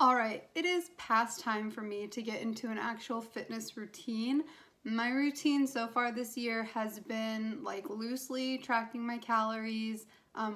All right, it is past time for me to get into an actual fitness routine. My routine so far this year has been like loosely tracking my calories,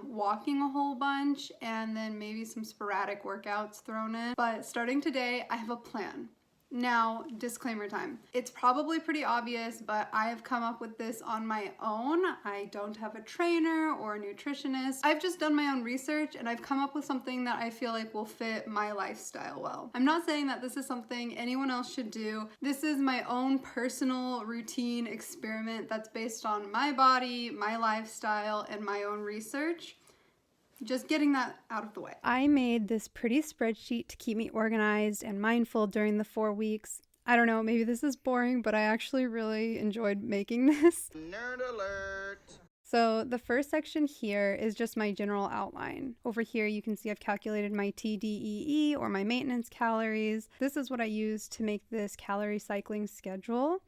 walking a whole bunch, and then maybe some sporadic workouts thrown in. But starting today, I have a plan. Now, disclaimer time. It's probably pretty obvious, but I have come up with this on my own. I don't have a trainer or a nutritionist. I've just done my own research and I've come up with something that I feel like will fit my lifestyle well. I'm not saying that this is something anyone else should do. This is my own personal routine experiment that's based on my body, my lifestyle, and my own research. Just getting that out of the way. I made this pretty spreadsheet to keep me organized and mindful during the 4 weeks. I don't know, maybe this is boring, but I actually really enjoyed making this. Nerd alert! So the first section here is just my general outline. Over here you can see I've calculated my TDEE or my maintenance calories. This is what I use to make this calorie cycling schedule.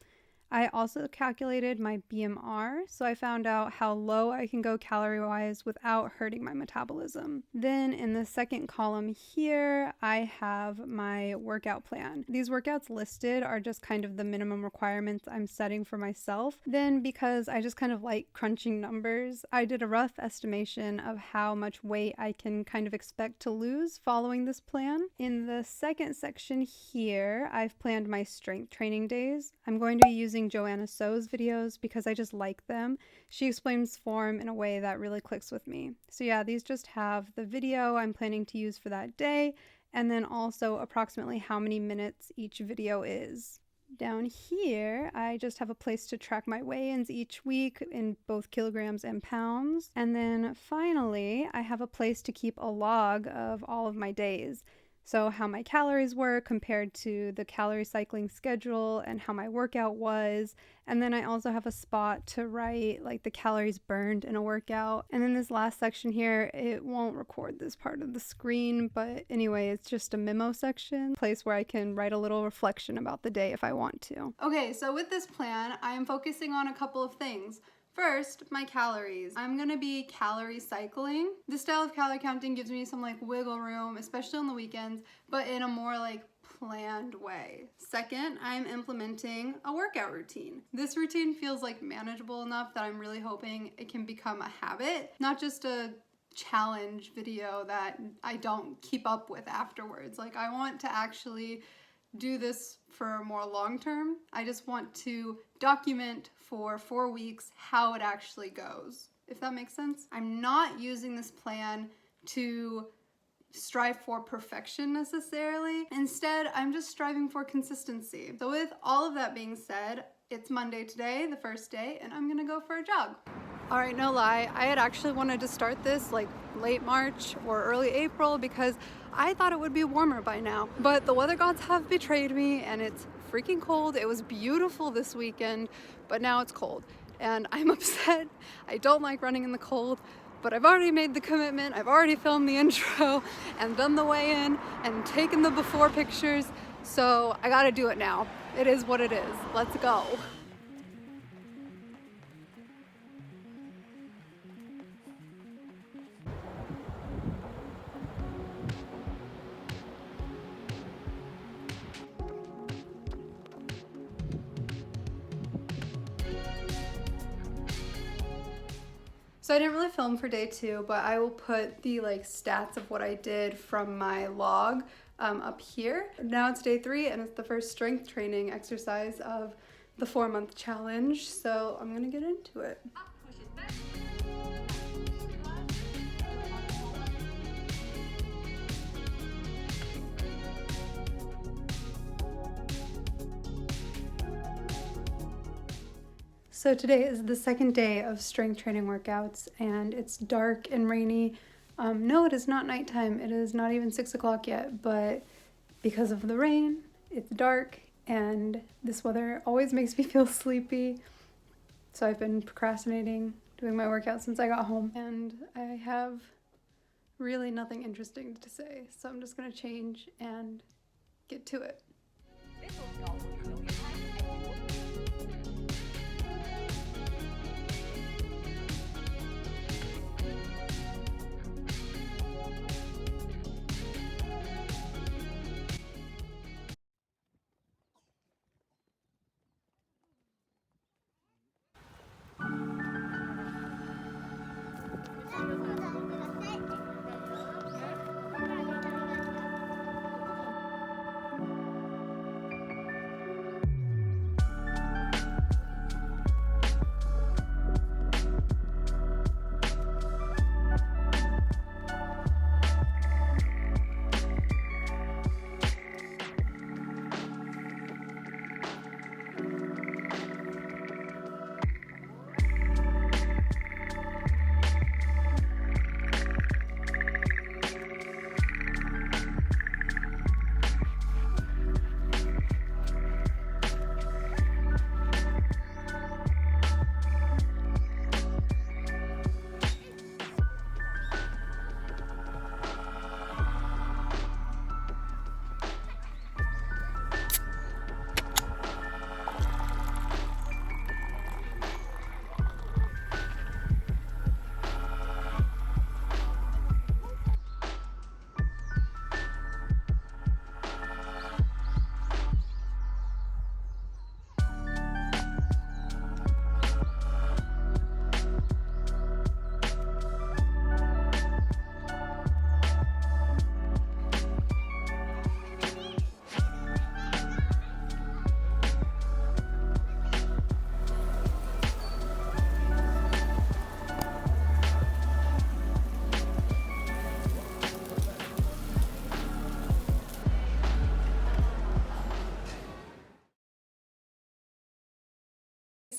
I also calculated my BMR, so I found out how low I can go calorie-wise without hurting my metabolism. Then in the second column here, I have my workout plan. These workouts listed are just kind of the minimum requirements I'm setting for myself. Then because I just kind of like crunching numbers, I did a rough estimation of how much weight I can kind of expect to lose following this plan. In the second section here, I've planned my strength training days. I'm going to be using Joanna videos because I just like them. She explains form in a way that really clicks with me. So yeah, these just have the video I'm planning to use for that day, and then also approximately how many minutes each video is. Down here, I just have a place to track my weigh-ins each week in both kilograms and pounds. And then finally, I have a place to keep a log of all of my days. So how my calories were compared to the calorie cycling schedule and how my workout was. And then I also have a spot to write like the calories burned in a workout. And then this last section here, it won't record this part of the screen, but anyway, it's just a memo section, place where I can write a little reflection about the day if I want to. Okay, so with this plan, I am focusing on a couple of things. First, my calories. I'm gonna be calorie cycling. This style of calorie counting gives me some like wiggle room, especially on the weekends, but in a more like planned way. Second, I'm implementing a workout routine. This routine feels like manageable enough that I'm really hoping it can become a habit, not just a challenge video that I don't keep up with afterwards. Like I want to actually do this for more long term. I just want to document for 4 weeks how it actually goes, if that makes sense. I'm not using this plan to strive for perfection necessarily. Instead, I'm just striving for consistency. So with all of that being said, it's Monday today, the first day, and I'm gonna go for a jog. All right, no lie, I had actually wanted to start this like late March or early April because I thought it would be warmer by now. But the weather gods have betrayed me and it's freaking cold. It was beautiful this weekend, but now it's cold. And I'm upset. I don't like running in the cold, but I've already made the commitment. I've already filmed the intro and done the weigh-in and taken the before pictures. So I gotta do it now. It is what it is. Let's go. So I didn't really film for day 2, but I will put the like stats of what I did from my log up here. Now it's day 3 and it's the first strength training exercise of the 4-month challenge. So I'm gonna get into it. So today is the second day of strength training workouts and it's dark and rainy. No, it is not nighttime. It is not even 6 o'clock yet, but because of the rain, it's dark and this weather always makes me feel sleepy. So I've been procrastinating doing my workout since I got home and I have really nothing interesting to say. So I'm just gonna change and get to it.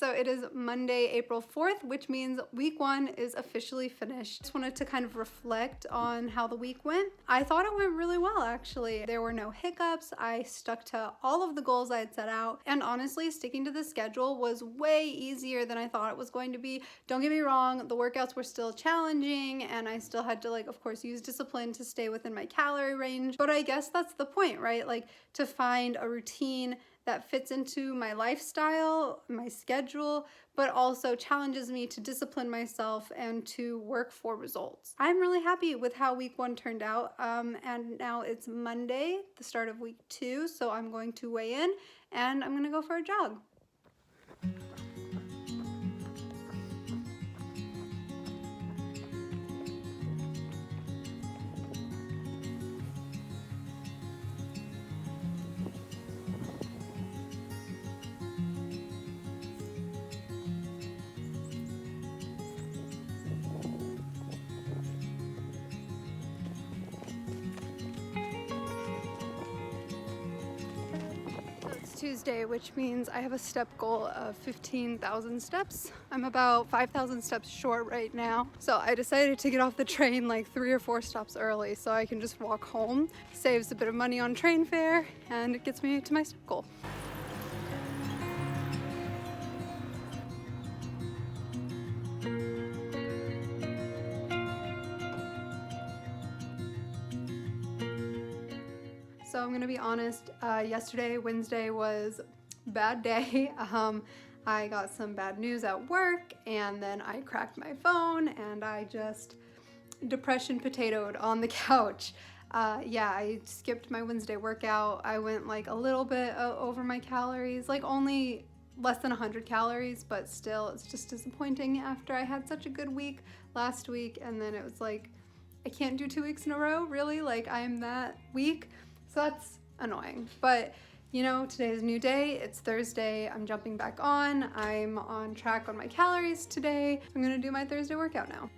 So it is Monday, April 4th, which means week 1 is officially finished. Just wanted to kind of reflect on how the week went. I thought it went really well, actually. There were no hiccups. I stuck to all of the goals I had set out. And honestly, sticking to the schedule was way easier than I thought it was going to be. Don't get me wrong, the workouts were still challenging and I still had to, of course, use discipline to stay within my calorie range. But I guess that's the point, right? To find a routine that fits into my lifestyle, my schedule, but also challenges me to discipline myself and to work for results. I'm really happy with how week 1 turned out, and now it's Monday, the start of week 2, so I'm going to weigh in and I'm gonna go for a jog. Tuesday, which means I have a step goal of 15,000 steps. I'm about 5,000 steps short right now. So I decided to get off the train 3 or 4 stops early so I can just walk home. Saves a bit of money on train fare and it gets me to my step goal. So I'm gonna be honest, yesterday, Wednesday, was a bad day. I got some bad news at work and then I cracked my phone and I just depression potatoed on the couch. Yeah, I skipped my Wednesday workout. I went a little bit over my calories, only less than 100 calories, but still it's just disappointing after I had such a good week last week and then it was I can't do 2 weeks in a row, really, I am that weak. So that's annoying, but today is a new day. It's Thursday. I'm jumping back on. I'm on track on my calories today. I'm gonna do my Thursday workout now.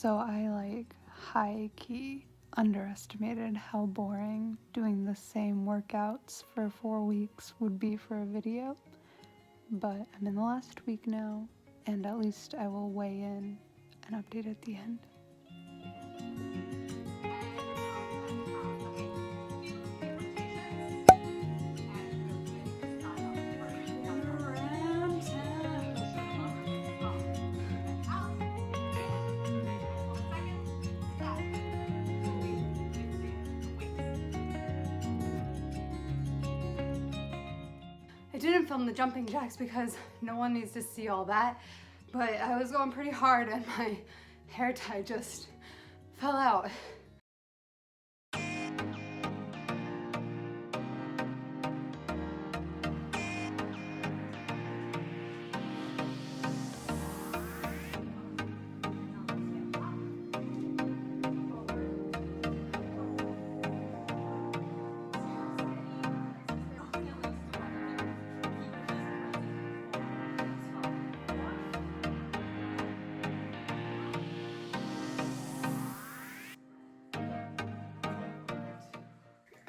So I high-key underestimated how boring doing the same workouts for 4 weeks would be for a video. But I'm in the last week now, and at least I will weigh in and update at the end. I didn't film the jumping jacks because no one needs to see all that, but I was going pretty hard and my hair tie just fell out.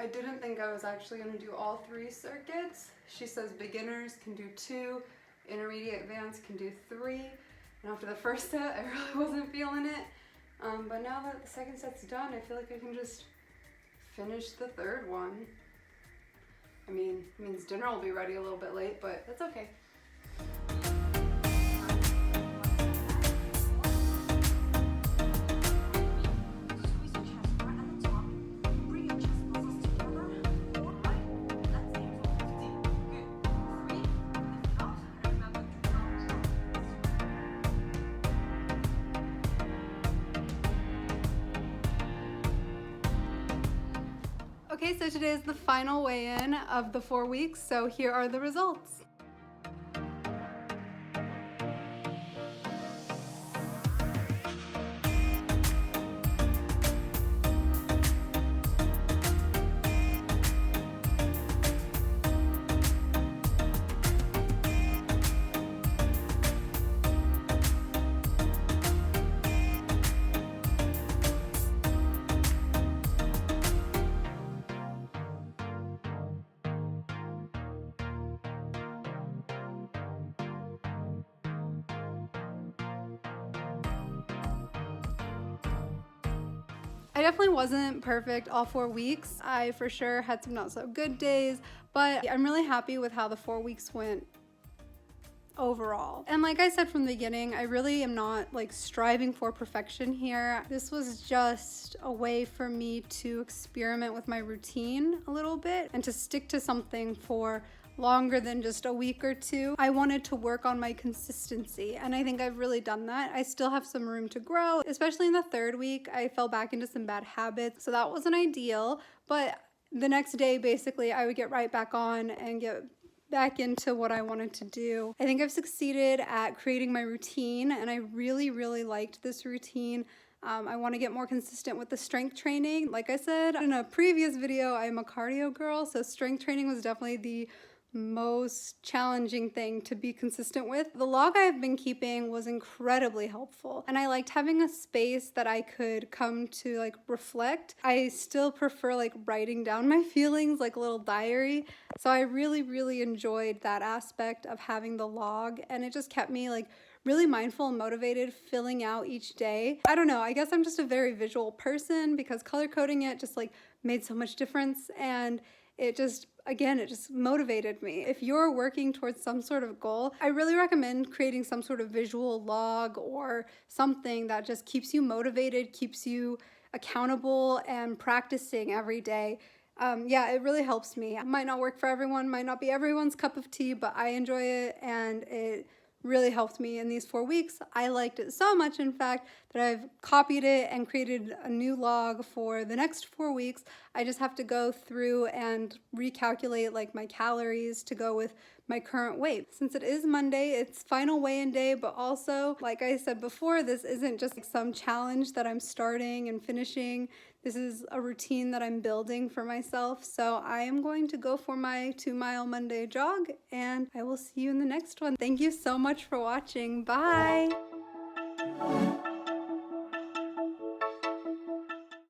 I didn't think I was actually going to do all 3 circuits. She says beginners can do 2, intermediate advanced can do 3. And after the first set, I really wasn't feeling it. But now that the second set's done, I feel like I can just finish the third one. I mean, it means dinner will be ready a little bit late, but that's okay. Okay, so today is the final weigh-in of the 4 weeks, so here are the results. I definitely wasn't perfect all 4 weeks. I for sure had some not so good days, but I'm really happy with how the 4 weeks went overall. And like I said from the beginning, I really am not like striving for perfection here. This was just a way for me to experiment with my routine a little bit and to stick to something for longer than just a week or two. I wanted to work on my consistency, and I think I've really done that. I still have some room to grow, especially in the 3rd week. I fell back into some bad habits, so that wasn't ideal, but the next day basically I would get right back on and get back into what I wanted to do. I think I've succeeded at creating my routine, and I really liked this routine. I want to get more consistent with the strength training. Like I said in a previous video, I'm a cardio girl, so strength training was definitely the most challenging thing to be consistent with. The log I've been keeping was incredibly helpful, and I liked having a space that I could come to like reflect. I still prefer like writing down my feelings, like a little diary. So I really enjoyed that aspect of having the log, and it just kept me like really mindful and motivated filling out each day. I don't know, I guess I'm just a very visual person because color coding it just like made so much difference, and it just motivated me. If you're working towards some sort of goal, I really recommend creating some sort of visual log or something that just keeps you motivated, keeps you accountable, and practicing every day. Yeah, it really helps me. It might not work for everyone, might not be everyone's cup of tea, but I enjoy it, and it really helped me in these 4 weeks. I liked it so much, in fact, that I've copied it and created a new log for the next 4 weeks. I just have to go through and recalculate like my calories to go with my current weight. Since it is Monday, it's final weigh-in day, but also, like I said before, this isn't just like some challenge that I'm starting and finishing. This is a routine that I'm building for myself. So I am going to go for my 2-mile Monday jog, and I will see you in the next one. Thank you so much for watching. Bye.